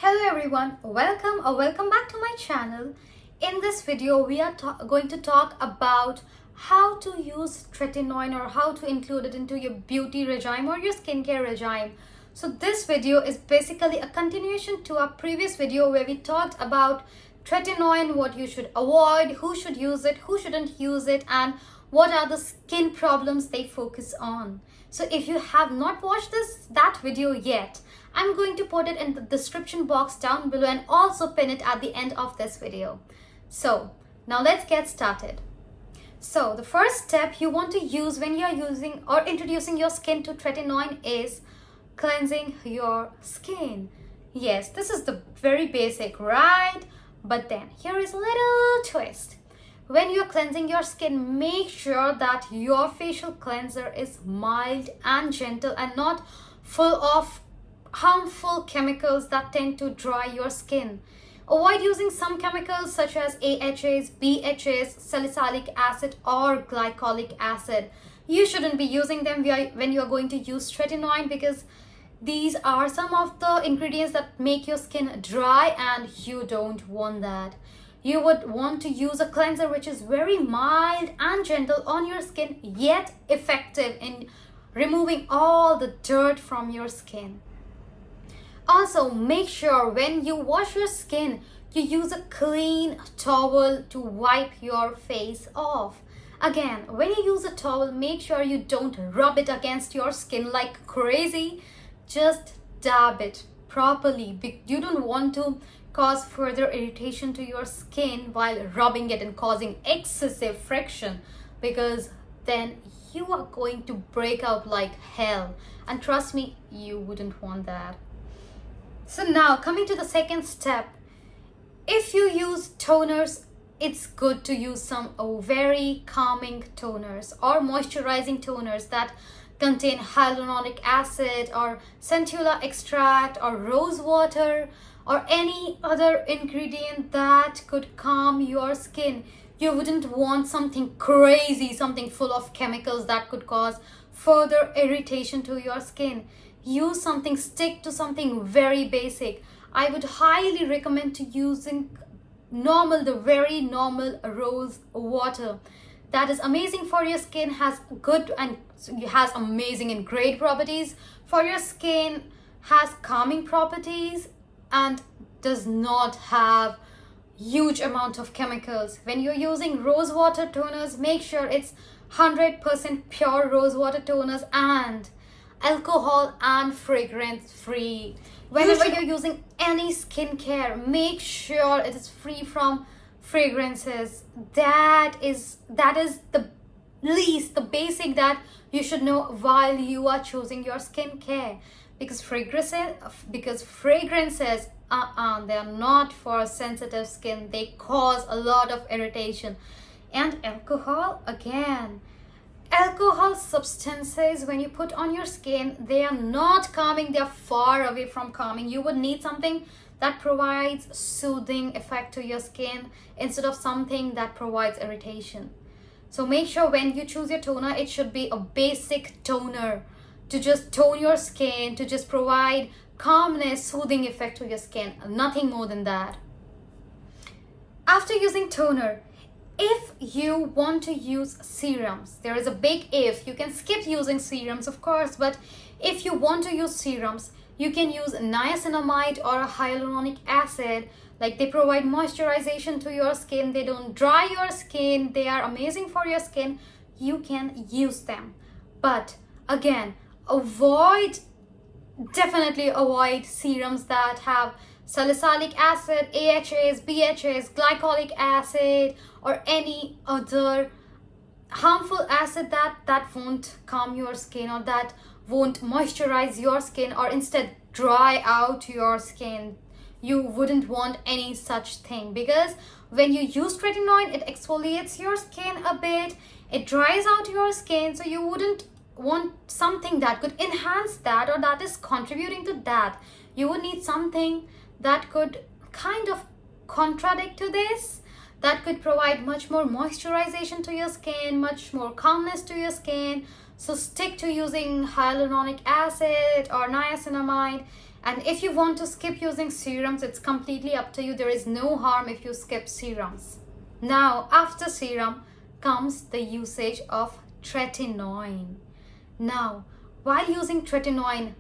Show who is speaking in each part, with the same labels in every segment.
Speaker 1: Hello everyone, welcome or welcome back to my channel. In this video, we are going to talk about how to use tretinoin or how to include it into your beauty regime or your skincare regime. So this video is basically a continuation to our previous video where we talked about tretinoin, what you should avoid, who should use it, who shouldn't use it, and what are the skin problems they focus on. So if you have not watched that video yet, I'm going to put it in the description box down below and also pin it at the end of this video. So now let's get started. So the first step you want to use when you're using or introducing your skin to tretinoin is cleansing your skin. Yes, this is the very basic, right? But then here is a little twist. When you're cleansing your skin, make sure that your facial cleanser is mild and gentle and not full of harmful chemicals that tend to dry your skin. Avoid using some chemicals such as AHAs, BHAs, salicylic acid or glycolic acid. You shouldn't be using them when you are going to use tretinoin because these are some of the ingredients that make your skin dry and you don't want that. You would want to use a cleanser which is very mild and gentle on your skin yet effective in removing all the dirt from your skin. Also, make sure when you wash your skin, you use a clean towel to wipe your face off. Again, when you use a towel, make sure you don't rub it against your skin like crazy. Just dab it properly. You don't want to cause further irritation to your skin while rubbing it and causing excessive friction, because then you are going to break out like hell. And trust me, you wouldn't want that. So now coming to the second step, if you use toners, it's good to use some very calming toners or moisturizing toners that contain hyaluronic acid or centella extract or rose water or any other ingredient that could calm your skin. You wouldn't want something crazy, something full of chemicals that could cause further irritation to your skin. Use something, stick to something very basic. I would highly recommend to using the very normal rose water. That is amazing for your skin, has amazing and great properties for your skin, has calming properties and does not have huge amount of chemicals. When you're using rose water toners, make sure it's 100% pure rose water toners and alcohol and fragrance free. Whenever you're using any skincare, make sure it is free from fragrances. That is the basic that you should know while you are choosing your skincare, because fragrances they are not for sensitive skin. They cause a lot of irritation. And alcohol, again, alcohol substances when you put on your skin, they are not calming, they are far away from calming. You would need something that provides soothing effect to your skin instead of something that provides irritation. So make sure when you choose your toner, it should be a basic toner to just tone your skin, to just provide calmness, soothing effect to your skin, nothing more than that. After using toner, if you want to use serums, there is a big if. You can skip using serums, of course, but if you want to use serums, you can use niacinamide or hyaluronic acid. Like, they provide moisturization to your skin. They don't dry your skin. They are amazing for your skin. You can use them. But again, definitely avoid serums that have salicylic acid, AHAs, BHAs, glycolic acid, or any other harmful acid that won't calm your skin or that won't moisturize your skin or instead dry out your skin. You wouldn't want any such thing, because when you use tretinoin, it exfoliates your skin a bit, it dries out your skin, so you wouldn't want something that could enhance that or that is contributing to that. You would need something that could kind of contradict to this, that could provide much more moisturization to your skin, much more calmness to your skin. So stick to using hyaluronic acid or niacinamide And if you want to skip using serums, it's completely up to you. There is no harm if you skip serums. Now, after serum comes the usage of tretinoin. Now, while using tretinoin,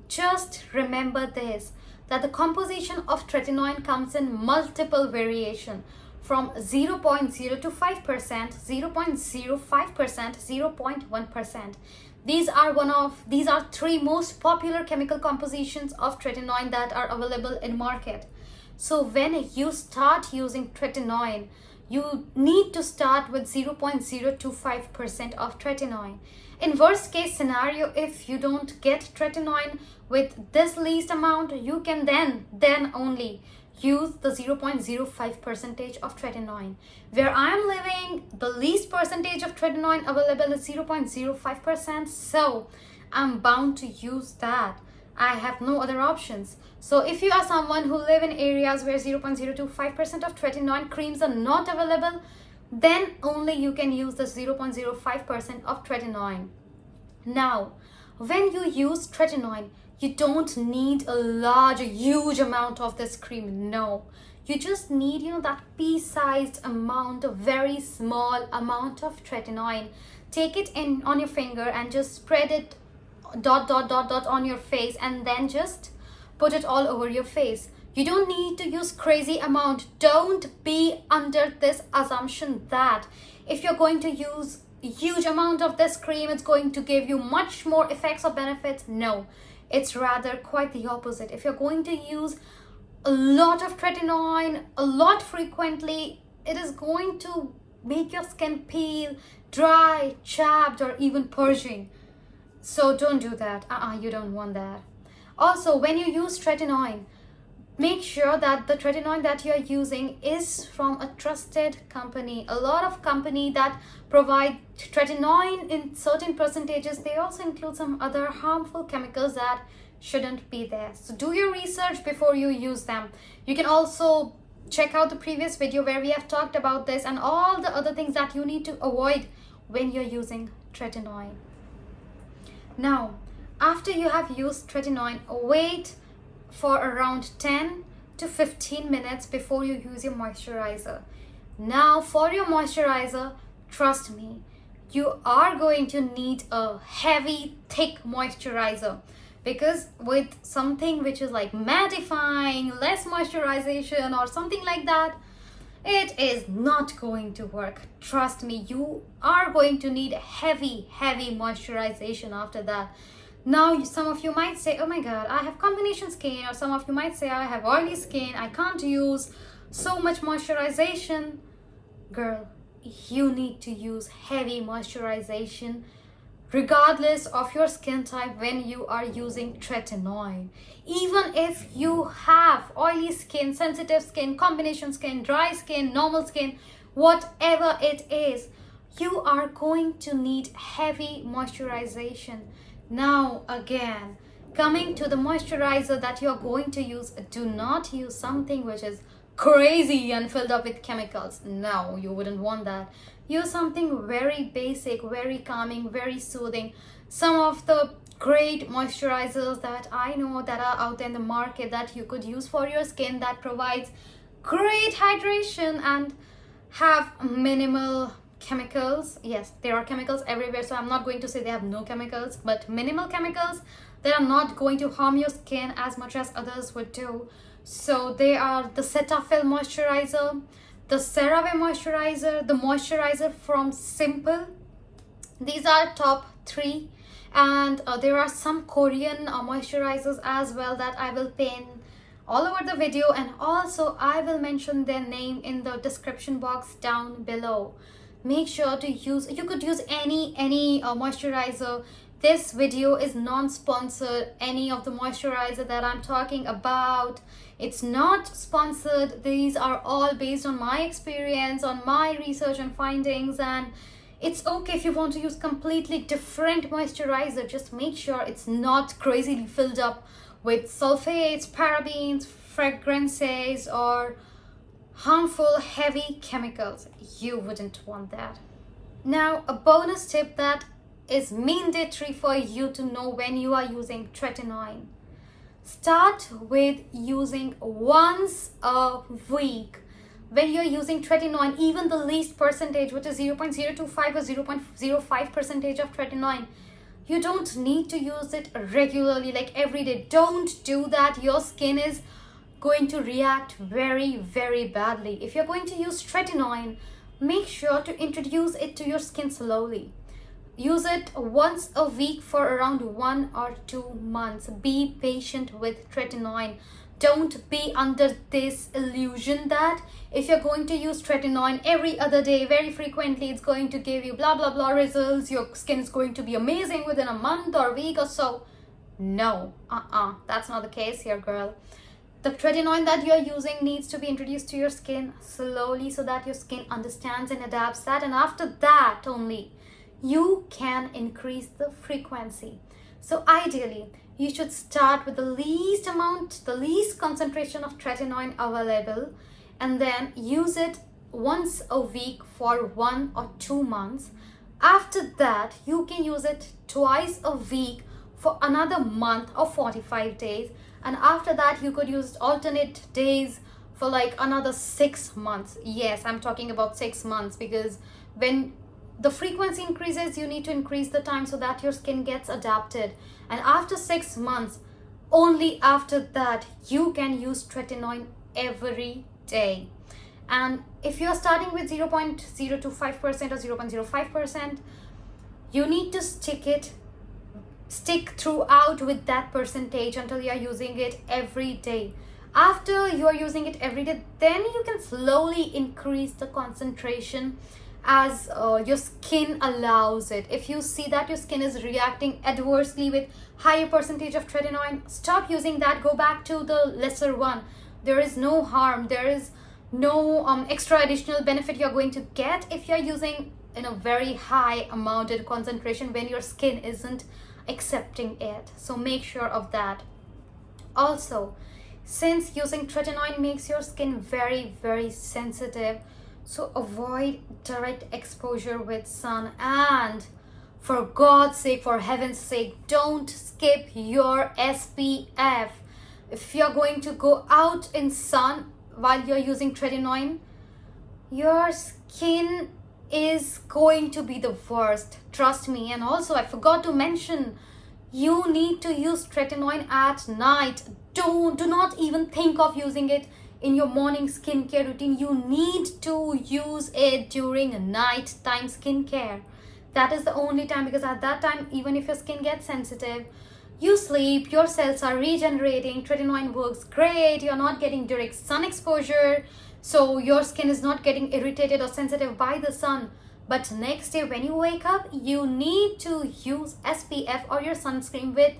Speaker 1: just remember this, that the composition of tretinoin comes in multiple variation from 0.0 to 5%, 0.05%, 0.1%. These are three most popular chemical compositions of tretinoin that are available in market. So when you start using tretinoin, you need to start with 0.025% of tretinoin. In worst case scenario, if you don't get tretinoin with this least amount, you can then only use the 0.05% of tretinoin. Where I am living, the least percentage of tretinoin available is 0.05%, so I'm bound to use that. I have no other options. So if you are someone who live in areas where 0.025% of tretinoin creams are not available, then only you can use the 0.05% of tretinoin. Now, when you use tretinoin, you don't need a huge amount of this cream. No, you just need, that pea-sized amount, a very small amount of tretinoin. Take it in on your finger and just spread it dot on your face, and then just put it all over your face. You don't need to use crazy amount. Don't be under this assumption that if you're going to use a huge amount of this cream, it's going to give you much more effects or benefits. No, it's rather quite the opposite. If you're going to use a lot of tretinoin a lot frequently, it is going to make your skin peel, dry, chapped, or even purging. So don't do that. You don't want that. Also, when you use tretinoin, make sure that the tretinoin that you're using is from a trusted company. A lot of company that provide tretinoin in certain percentages, they also include some other harmful chemicals that shouldn't be there. So do your research before you use them. You can also check out the previous video where we have talked about this and all the other things that you need to avoid when you're using tretinoin. Now, after you have used tretinoin, wait for around 10 to 15 minutes before you use your moisturizer. Now, for your moisturizer, trust me, you are going to need a heavy, thick moisturizer, because with something which is like mattifying, less moisturization or something like that, it is not going to work. Trust me, you are going to need heavy moisturization after that. Now, some of you might say, oh my god, I have combination skin, or some of you might say, I have oily skin, I can't use so much moisturization. Girl, you need to use heavy moisturization regardless of your skin type when you are using tretinoin. Even if you have oily skin, sensitive skin, combination skin, dry skin, normal skin, whatever it is, you are going to need heavy moisturization. Now again, coming to the moisturizer that you're going to use, do not use something which is crazy and filled up with chemicals. No, you wouldn't want that. Use something very basic, very calming, very soothing. Some of the great moisturizers that I know that are out there in the market that you could use for your skin, that provides great hydration and have minimal chemicals. Yes, there are chemicals everywhere, so I'm not going to say they have no chemicals, but minimal chemicals that are not going to harm your skin as much as others would do. So they are the Cetaphil moisturizer, the CeraVe moisturizer, the moisturizer from Simple. These are top 3, and there are some Korean moisturizers as well that I will pin all over the video, and also I will mention their name in the description box down below. Make sure to use, you could use any moisturizer. This video is non-sponsored. Any of the moisturizer that I'm talking about, it's not sponsored. These are all based on my experience, on my research and findings, and it's okay if you want to use completely different moisturizer. Just make sure it's not crazily filled up with sulfates, parabens, fragrances, or harmful heavy chemicals. You wouldn't want that. Now, a bonus tip that is mandatory for you to know when you are using tretinoin. Start with using once a week. When you're using tretinoin, even the least percentage, which is 0.025 or 0.05 percentage of tretinoin, you don't need to use it regularly, like every day. Don't do that. Your skin is going to react very, very badly. If you're going to use tretinoin, make sure to introduce it to your skin slowly. Use it once a week for around 1 or 2 months. Be patient with tretinoin. Don't be under this illusion that if you're going to use tretinoin every other day, very frequently, it's going to give you blah, blah, blah results. Your skin is going to be amazing within a month or week or so. No, that's not the case here, girl. The tretinoin that you're using needs to be introduced to your skin slowly so that your skin understands and adapts that. And after that only, you can increase the frequency. So ideally, you should start with the least amount, the least concentration of tretinoin available, and then use it once a week for 1 or 2 months. After that, you can use it twice a week for another month or 45 days. And after that, you could use alternate days for like another 6 months. Yes, I'm talking about 6 months, because when the frequency increases, you need to increase the time so that your skin gets adapted. And after 6 months, only after that, you can use tretinoin every day. And if you're starting with 0.025% or 0.05%, you need to stick throughout with that percentage until you're using it every day. After you're using it every day, then you can slowly increase the concentration as your skin allows it. If you see that your skin is reacting adversely with higher percentage of tretinoin, stop using that. Go back to the lesser one. There is no harm. There is no extra additional benefit you're going to get if you're using in a very high amounted concentration when your skin isn't accepting it. So make sure of that. Also, since using tretinoin makes your skin very, very sensitive, so avoid direct exposure with sun, and for God's sake, for heaven's sake, don't skip your SPF. If you're going to go out in sun while you're using tretinoin, your skin is going to be the worst, trust me. And also, I forgot to mention, you need to use tretinoin at night. Do not even think of using it in your morning skincare routine. You need to use it during nighttime skincare. That is the only time, because at that time, even if your skin gets sensitive, you sleep, your cells are regenerating, tretinoin works great, you're not getting direct sun exposure, so your skin is not getting irritated or sensitive by the sun. But next day when you wake up, you need to use SPF or your sunscreen with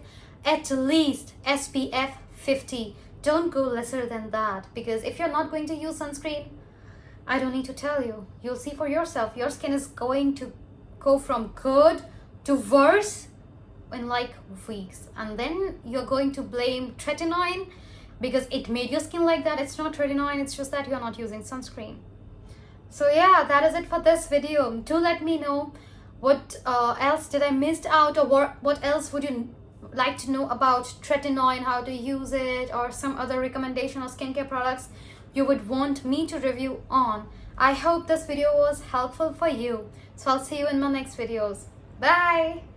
Speaker 1: at least SPF 50. Don't go lesser than that, because if you're not going to use sunscreen, I don't need to tell you. You'll see for yourself. Your skin is going to go from good to worse in like weeks. And then you're going to blame tretinoin because it made your skin like that. It's not tretinoin, it's just that you're not using sunscreen. So yeah, that is it for this video. Do let me know what else did I missed out, or what else would you like to know about tretinoin, how to use it, or some other recommendation or skincare products you would want me to review on. I hope this video was helpful for you. So I'll see you in my next videos. Bye.